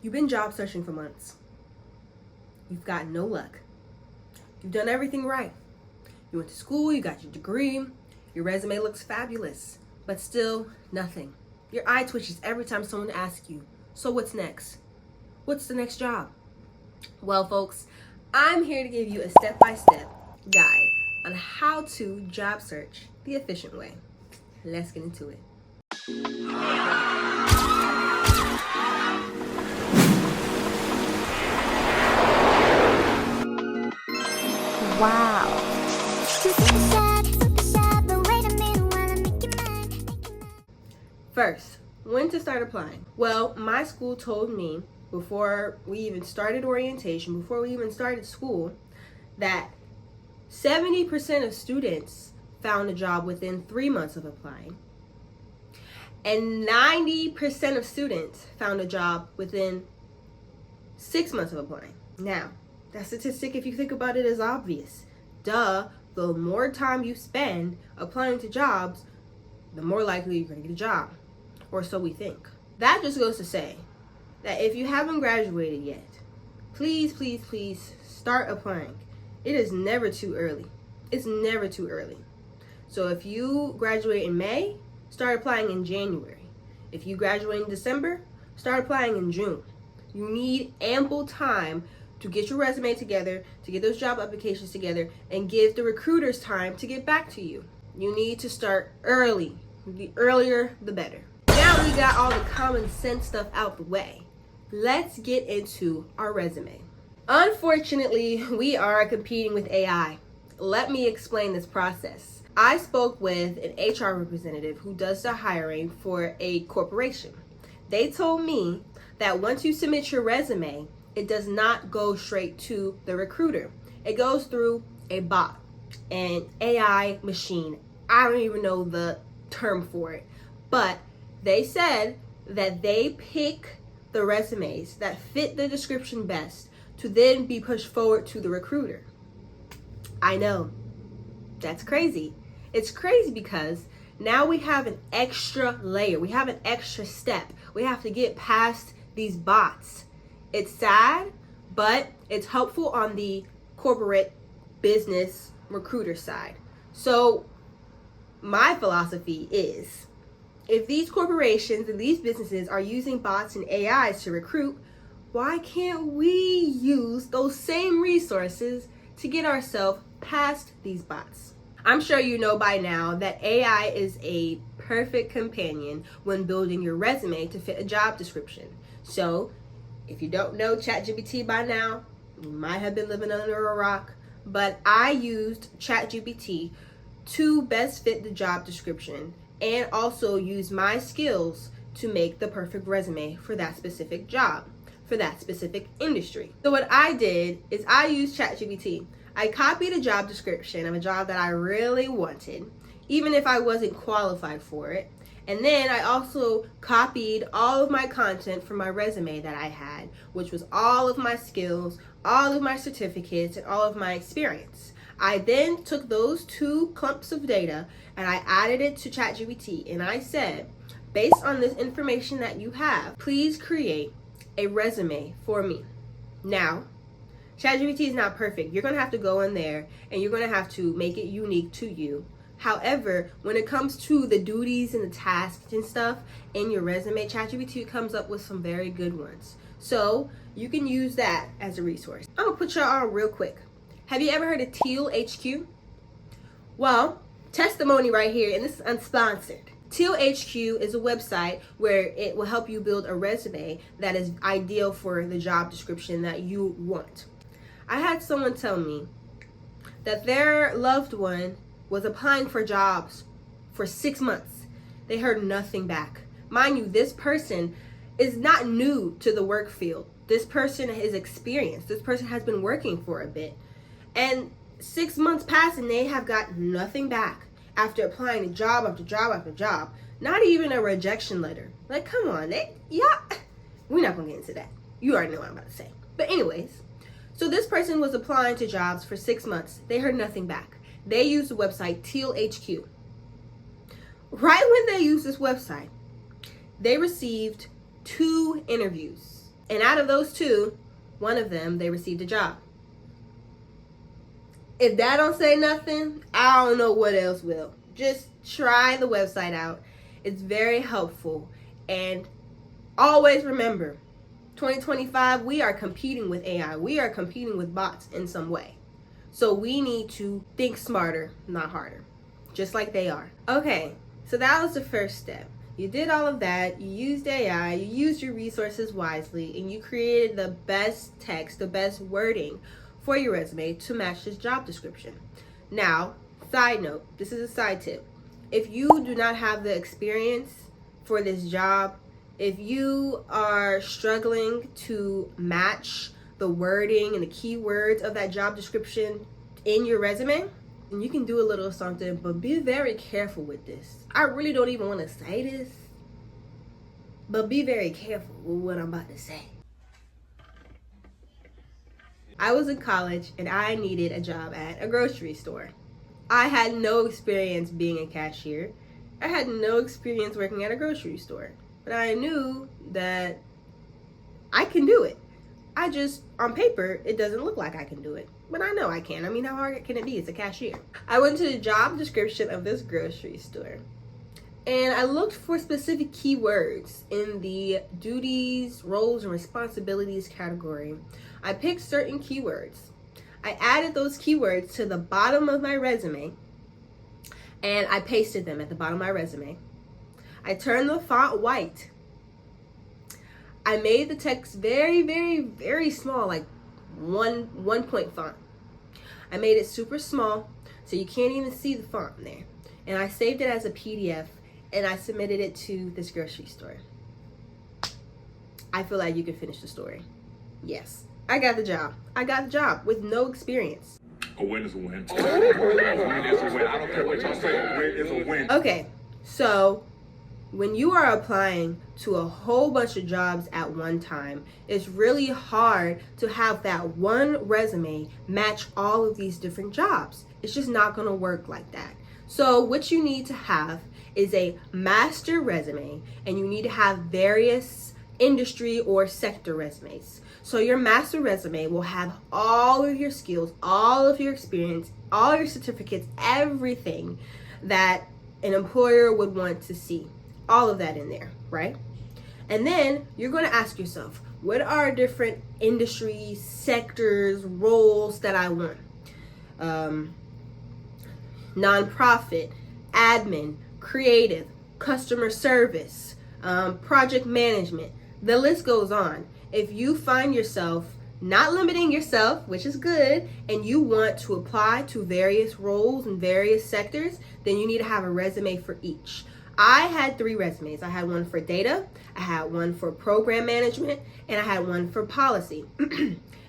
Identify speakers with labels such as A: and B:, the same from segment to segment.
A: You've been job searching for months. You've got no luck. You've done everything right. You went to school, you got your degree, your resume looks fabulous, but still nothing. Your eye twitches every time someone asks you, so what's next? What's the next job? Well, folks, I'm here to give you a step-by-step guide on how to job search the efficient way. Let's get into it.
B: Wow.
A: First, when to start applying? Well, my school told me before we even started orientation, before we even started school, that 70% of students found a job within 3 months of applying, and 90% of students found a job within 6 months of applying. Now, that statistic, if you think about it, is obvious. Duh, the more time you spend applying to jobs, the more likely you're going to get a job. Or so we think. That just goes to say that if you haven't graduated yet, please, please, please start applying. It is never too early. It's never too early. So if you graduate in May, start applying in January. If you graduate in December, start applying in June. You need ample time to get your resume together, to get those job applications together, and give the recruiters time to get back to you. You need to start early. The earlier, the better. Now we got all the common sense stuff out the way. Let's get into our resume. Unfortunately, we are competing with AI. Let me explain this process. I spoke with an HR representative who does the hiring for a corporation. They told me that once you submit your resume, it does not go straight to the recruiter. It goes through a bot, an AI machine. I don't even know the term for it, but they said that they pick the resumes that fit the description best to then be pushed forward to the recruiter. I know, that's crazy. It's crazy because now we have an extra layer. We have an extra step. We have to get past these bots. It's sad, but it's helpful on the corporate business recruiter side. So my philosophy is, if these corporations and these businesses are using bots and AIs to recruit, why can't we use those same resources to get ourselves past these bots? I'm sure you know by now that AI is a perfect companion when building your resume to fit a job description. So if you don't know ChatGPT by now, you might have been living under a rock, but I used ChatGPT to best fit the job description and also use my skills to make the perfect resume for that specific job, for that specific industry. So what I did is I used ChatGPT. I copied a job description of a job that I really wanted, even if I wasn't qualified for it. And then I also copied all of my content from my resume that I had, which was all of my skills, all of my certificates, and all of my experience. I then took those two clumps of data and I added it to ChatGPT, and I said, based on this information that you have, please create a resume for me. Now, ChatGPT is not perfect. You're going to have to go in there and you're going to have to make it unique to you. However, when it comes to the duties and the tasks and stuff in your resume, ChatGPT comes up with some very good ones. So you can use that as a resource. I'm going to put y'all on real quick. Have you ever heard of Teal HQ? Well, testimony right here, and this is unsponsored. Teal HQ is a website where it will help you build a resume that is ideal for the job description that you want. I had someone tell me that their loved one was applying for jobs for 6 months. They heard nothing back. Mind you, this person is not new to the work field. This person is experienced. This person has been working for a bit. And 6 months passed and they have got nothing back after applying to job after job after job. Not even a rejection letter. Like, come on, we're not gonna get into that. You already know what I'm about to say. But anyways, so this person was applying to jobs for 6 months. They heard nothing back. They used the website Teal HQ. Right when they used this website, they received 2 interviews. And out of those 2, one of them, they received a job. If that don't say nothing, I don't know what else will. Just try the website out. It's very helpful. And always remember, 2025, we are competing with AI. We are competing with bots in some way. So we need to think smarter, not harder, just like they are. Okay, so that was the first step. You did all of that, you used AI, you used your resources wisely, and you created the best text, the best wording for your resume to match this job description. Now, side note, this is a side tip. If you do not have the experience for this job, if you are struggling to match the wording and the keywords of that job description in your resume, and you can do a little something, but be very careful with this. I really don't even want to say this, but be very careful with what I'm about to say. I was in college and I needed a job at a grocery store. I had no experience being a cashier. I had no experience working at a grocery store, but I knew that I can do it. On paper, it doesn't look like I can do it, but I know I can. I mean, how hard can it be? It's a cashier. I went to the job description of this grocery store, and I looked for specific keywords in the duties, roles, and responsibilities category. I picked certain keywords. I added those keywords to the bottom of my resume, and I pasted them at the bottom of my resume. I turned the font white. I made the text very, very, very small, like one point font. I made it super small, so you can't even see the font in there. And I saved it as a PDF, and I submitted it to this grocery store. I feel like you can finish the story. Yes, I got the job. I got the job with no experience.
B: A win is a win. A win is a win. I don't care what y'all say. A win is a win.
A: Okay, so when you are applying to a whole bunch of jobs at one time, it's really hard to have that one resume match all of these different jobs. It's just not going to work like that. So what you need to have is a master resume, and you need to have various industry or sector resumes. So your master resume will have all of your skills, all of your experience, all your certificates, everything that an employer would want to see. All of that in there, right? And then you're going to ask yourself, what are different industries, sectors, roles that I want? Nonprofit, admin, creative, customer service, project management. The list goes on. If you find yourself not limiting yourself, which is good, and you want to apply to various roles and various sectors, then you need to have a resume for each. I had 3 resumes. I had one for data, I had one for program management, and I had one for policy.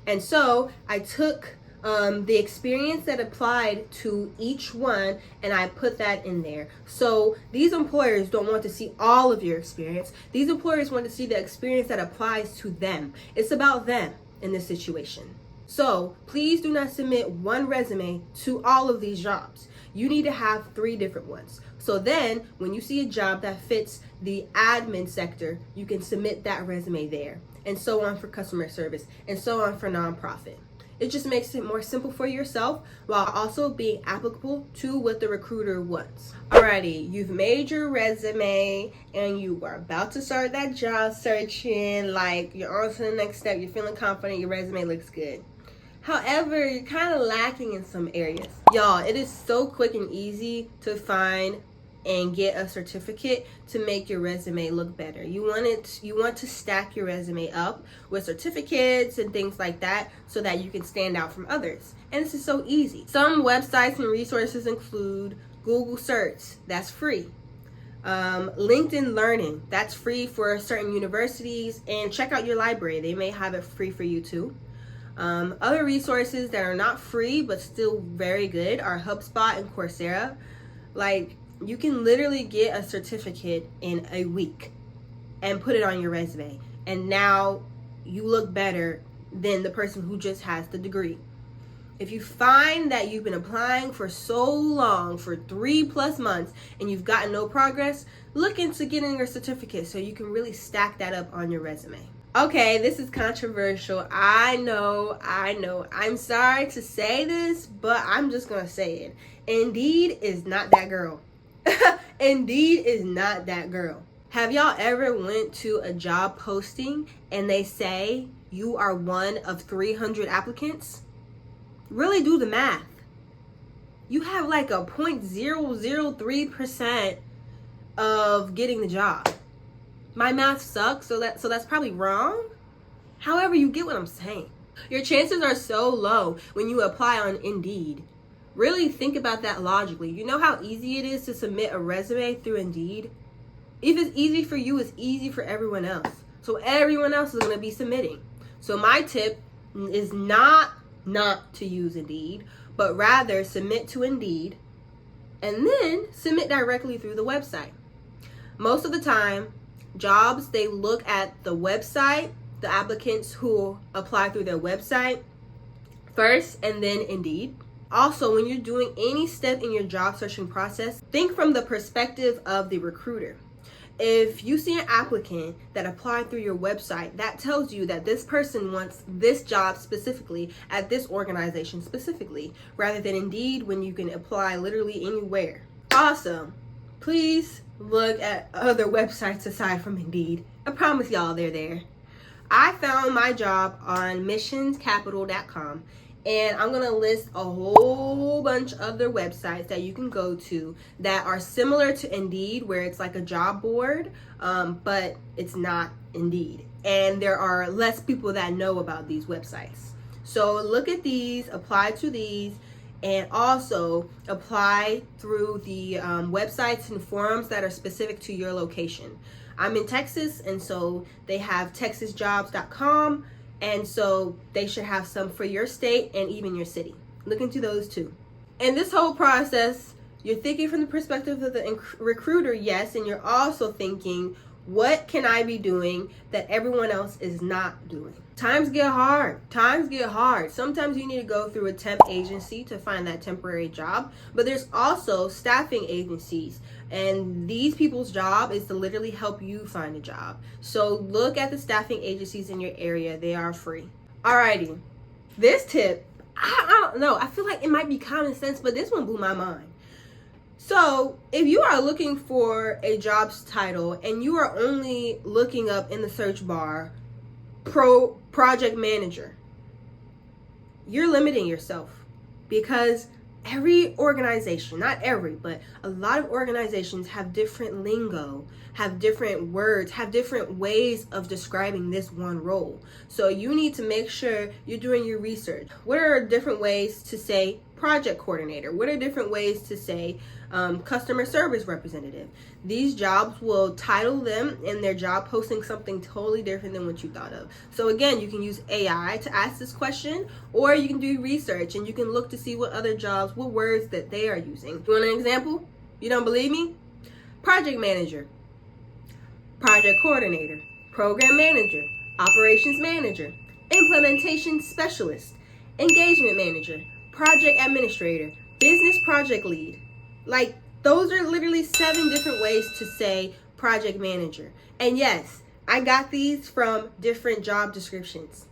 A: And so I took the experience that applied to each one, and I put that in there. So these employers don't want to see all of your experience. These employers want to see the experience that applies to them. It's about them in this situation. So please do not submit one resume to all of these jobs. You need to have 3 different ones. So then when you see a job that fits the admin sector, you can submit that resume there, and so on for customer service, and so on for nonprofit. It just makes it more simple for yourself while also being applicable to what the recruiter wants. Alrighty, you've made your resume and you are about to start that job searching, like you're on to the next step, you're feeling confident, your resume looks good. However, you're kind of lacking in some areas. Y'all, it is so quick and easy to find and get a certificate to make your resume look better. You want to stack your resume up with certificates and things like that so that you can stand out from others. And this is so easy. Some websites and resources include Google Search, that's free. LinkedIn Learning, that's free for certain universities, and check out your library. They may have it free for you too. Other resources that are not free but still very good are HubSpot and Coursera. Like, you can literally get a certificate in a week and put it on your resume, and now you look better than the person who just has the degree. If you find that you've been applying for so long, for 3+ months, and you've gotten no progress, look into getting your certificate so you can really stack that up on your resume. Okay, this is controversial. I know. I'm sorry to say this, but I'm just gonna say it. Indeed is not that girl. Indeed is not that girl. Have y'all ever went to a job posting and they say you are one of 300 applicants? Really do the math. You have like a 0.003% of getting the job. My math sucks, so that's probably wrong. However, you get what I'm saying. Your chances are so low when you apply on Indeed. Really think about that logically. You know how easy it is to submit a resume through Indeed? If it's easy for you, it's easy for everyone else. So everyone else is going to be submitting. So my tip is not to use Indeed, but rather submit to Indeed and then submit directly through the website. Most of the time, jobs, they look at the website, the applicants who apply through their website first, and then Indeed. Also, when you're doing any step in your job searching process, think from the perspective of the recruiter. If you see an applicant that applied through your website, that tells you that this person wants this job specifically at this organization specifically, rather than Indeed when you can apply literally anywhere. Also, please look at other websites aside from Indeed. I promise y'all they're there. I found my job on missionscapital.com, and I'm going to list a whole bunch of other websites that you can go to that are similar to Indeed, where it's like a job board, but it's not Indeed. And there are less people that know about these websites. So look at these, apply to these, and also apply through the websites and forums that are specific to your location. I'm in Texas, and so they have texasjobs.com, and so they should have some for your state and even your city. Look into those too. And this whole process, you're thinking from the perspective of the recruiter, yes, and you're also thinking, what can I be doing that everyone else is not doing? Times get hard. Sometimes you need to go through a temp agency to find that temporary job, but there's also staffing agencies, and these people's job is to literally help you find a job. So look at the staffing agencies in your area. They are free. Alrighty, this tip, I don't know, I feel like it might be common sense, but this one blew my mind. So if you are looking for a job's title and you are only looking up in the search bar project manager, you're limiting yourself, because every organization, not every, but a lot of organizations have different lingo, have different words, have different ways of describing this one role. So you need to make sure you're doing your research. What are different ways to say project coordinator? What are different ways to say customer service representative? These jobs will title them in their job posting something totally different than what you thought of. So again, you can use AI to ask this question, or you can do research and you can look to see what other jobs, what words that they are using. You want an example? You don't believe me? Project manager, project coordinator, program manager, operations manager, implementation specialist, engagement manager, project administrator, business project lead. Like, those are literally 7 different ways to say project manager. And yes, I got these from different job descriptions.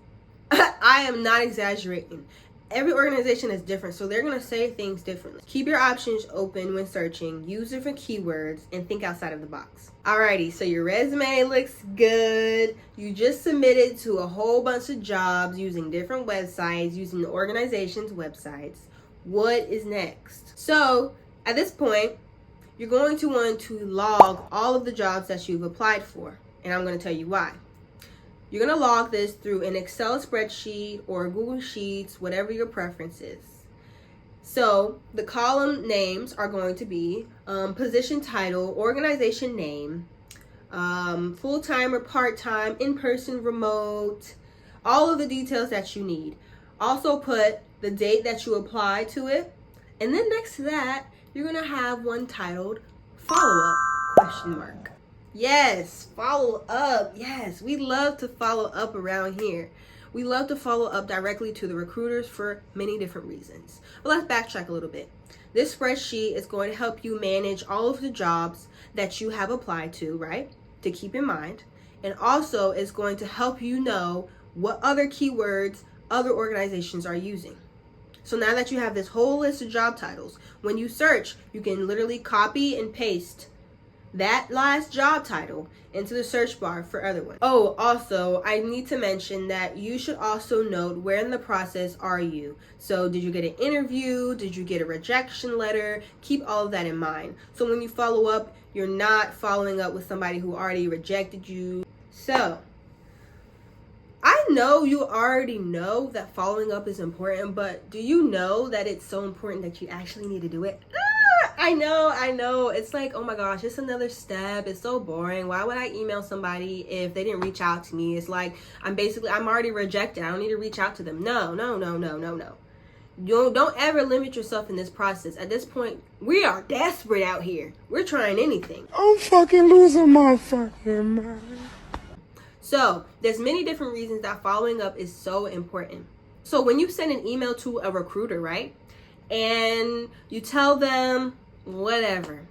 A: I am not exaggerating. Every organization is different, so they're going to say things differently. Keep your options open when searching, use different keywords, and think outside of the box. Alrighty, so your resume looks good. You just submitted to a whole bunch of jobs using different websites, using the organization's websites. What is next? So at this point, you're going to want to log all of the jobs that you've applied for, and I'm going to tell you why. You're going to log this through an Excel spreadsheet or Google Sheets, whatever your preference is. So the column names are going to be position title, organization name, full-time or part-time, in-person, remote, all of the details that you need. Also put the date that you applied to it, and then next to that, you're going to have one titled follow-up ? Yes, follow up. Yes, we love to follow up around here. We love to follow up directly to the recruiters for many different reasons. But let's backtrack a little bit. This spreadsheet is going to help you manage all of the jobs that you have applied to, right? To keep in mind. And also, it's going to help you know what other keywords other organizations are using. So now that you have this whole list of job titles, when you search, you can literally copy and paste that last job title into the search bar for other ones. Oh, also, I need to mention that you should also note where in the process are you. So did you get an interview? Did you get a rejection letter? Keep all of that in mind. So when you follow up, you're not following up with somebody who already rejected you. So I know you already know that following up is important, but do you know that it's so important that you actually need to do it? I know. It's like, oh my gosh, it's another step. It's so boring. Why would I email somebody if they didn't reach out to me? It's like, I'm already rejected. I don't need to reach out to them. No. Don't ever limit yourself in this process. At this point, we are desperate out here. We're trying anything.
C: I'm fucking losing my fucking mind.
A: So there's many different reasons that following up is so important. So when you send an email to a recruiter, right? And you tell them, whatever,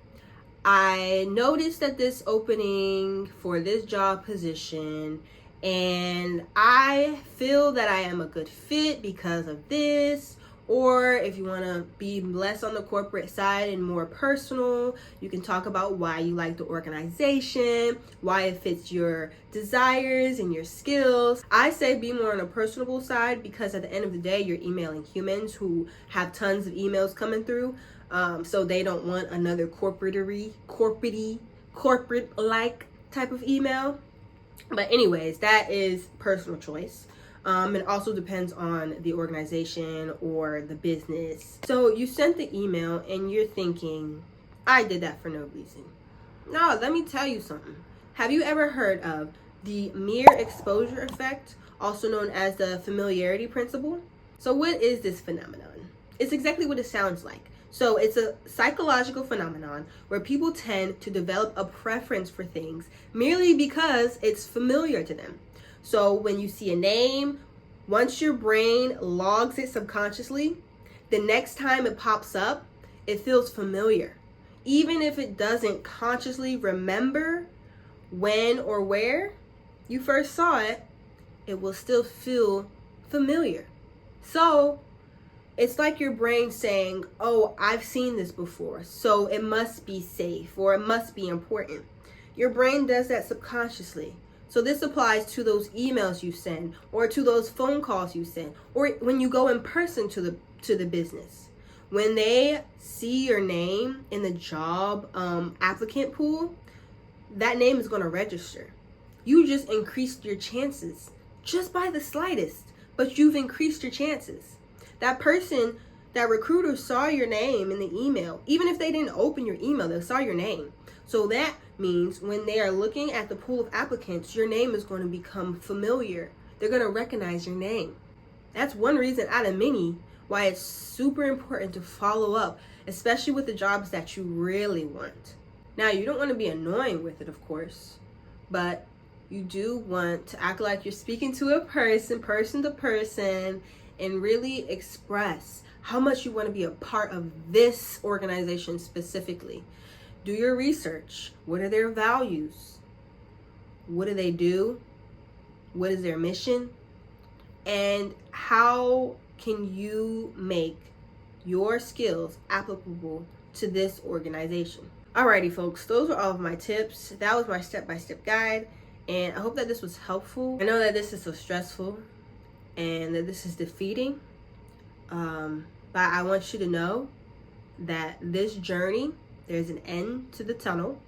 A: I noticed that this opening for this job position, and I feel that I am a good fit because of this. Or if you want to be less on the corporate side and more personal, you can talk about why you like the organization, why it fits your desires and your skills. I say be more on a personable side because at the end of the day, you're emailing humans who have tons of emails coming through. So they don't want another corporate-like type of email. But anyways, that is personal choice. It also depends on the organization or the business. So you sent the email and you're thinking, I did that for no reason. No, let me tell you something. Have you ever heard of the mere exposure effect, also known as the familiarity principle? So what is this phenomenon? It's exactly what it sounds like. So it's a psychological phenomenon where people tend to develop a preference for things merely because it's familiar to them. So when you see a name, once your brain logs it subconsciously, the next time it pops up, it feels familiar. Even if it doesn't consciously remember when or where you first saw it, it will still feel familiar. So it's like your brain saying, oh, I've seen this before, so it must be safe or it must be important. Your brain does that subconsciously. So this applies to those emails you send or to those phone calls you send or when you go in person to the business. When they see your name in the job applicant pool, that name is going to register. You just increased your chances just by the slightest, but you've increased your chances. That recruiter saw your name in the email. Even if they didn't open your email, they saw your name. So that means when they are looking at the pool of applicants, your name is going to become familiar. They're going to recognize your name. That's one reason out of many why it's super important to follow up, especially with the jobs that you really want. Now, you don't want to be annoying with it, of course, but you do want to act like you're speaking to a person to person, and really express how much you want to be a part of this organization specifically. Do your research. What are their values? What do they do? What is their mission? And how can you make your skills applicable to this organization? Alrighty, folks, those were all of my tips. That was my step-by-step guide, and I hope that this was helpful. I know that this is so stressful and that this is defeating, but I want you to know that this journey, there's an end to the tunnel,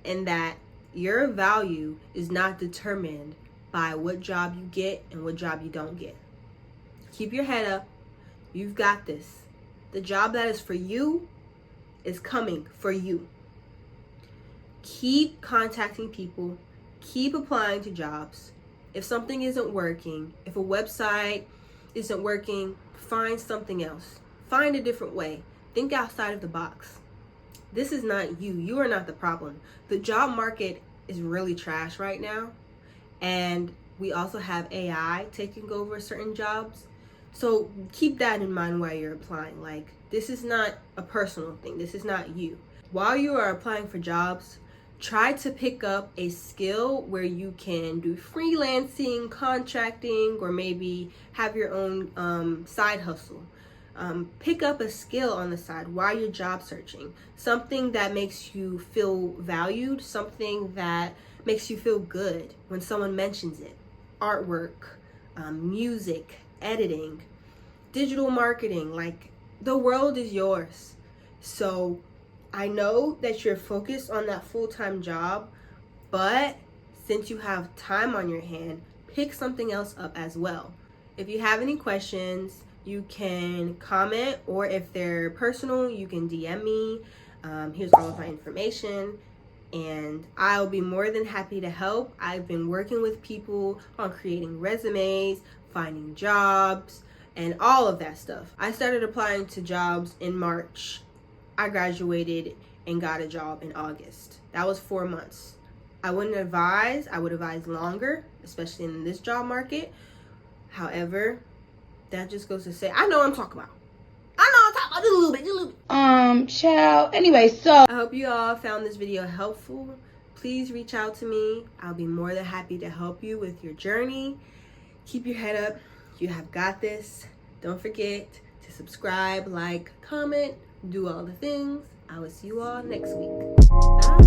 A: and that your value is not determined by what job you get and what job you don't get. Keep your head up. You've got this. The job that is for you is coming for you. Keep contacting people. Keep applying to jobs. If something isn't working, if a website isn't working, find something else. Find a different way. Think outside of the box. This is not you. You are not the problem. The job market is really trash right now. And we also have AI taking over certain jobs. So keep that in mind while you're applying. Like, this is not a personal thing. This is not you. While you are applying for jobs, try to pick up a skill where you can do freelancing, contracting, or maybe have your own side hustle. Pick up a skill on the side while you're job searching. Something that makes you feel valued, something that makes you feel good when someone mentions it. Artwork, music, editing, digital marketing. Like, the world is yours. So I know that you're focused on that full-time job, but since you have time on your hand, pick something else up as well. If you have any questions, you can comment, or if they're personal, you can DM me. Here's all of my information, and I'll be more than happy to help. I've been working with people on creating resumes, finding jobs, and all of that stuff. I started applying to jobs in March. I graduated and got a job in August. That was 4 months. I would advise longer, especially in this job market. However, that just goes to say, I know what I'm talking about. Just a little bit.
D: Child. Anyway, so
A: I hope you all found this video helpful. Please reach out to me. I'll be more than happy to help you with your journey. Keep your head up. You have got this. Don't forget to subscribe, like, comment, do all the things. I will see you all next week. Bye.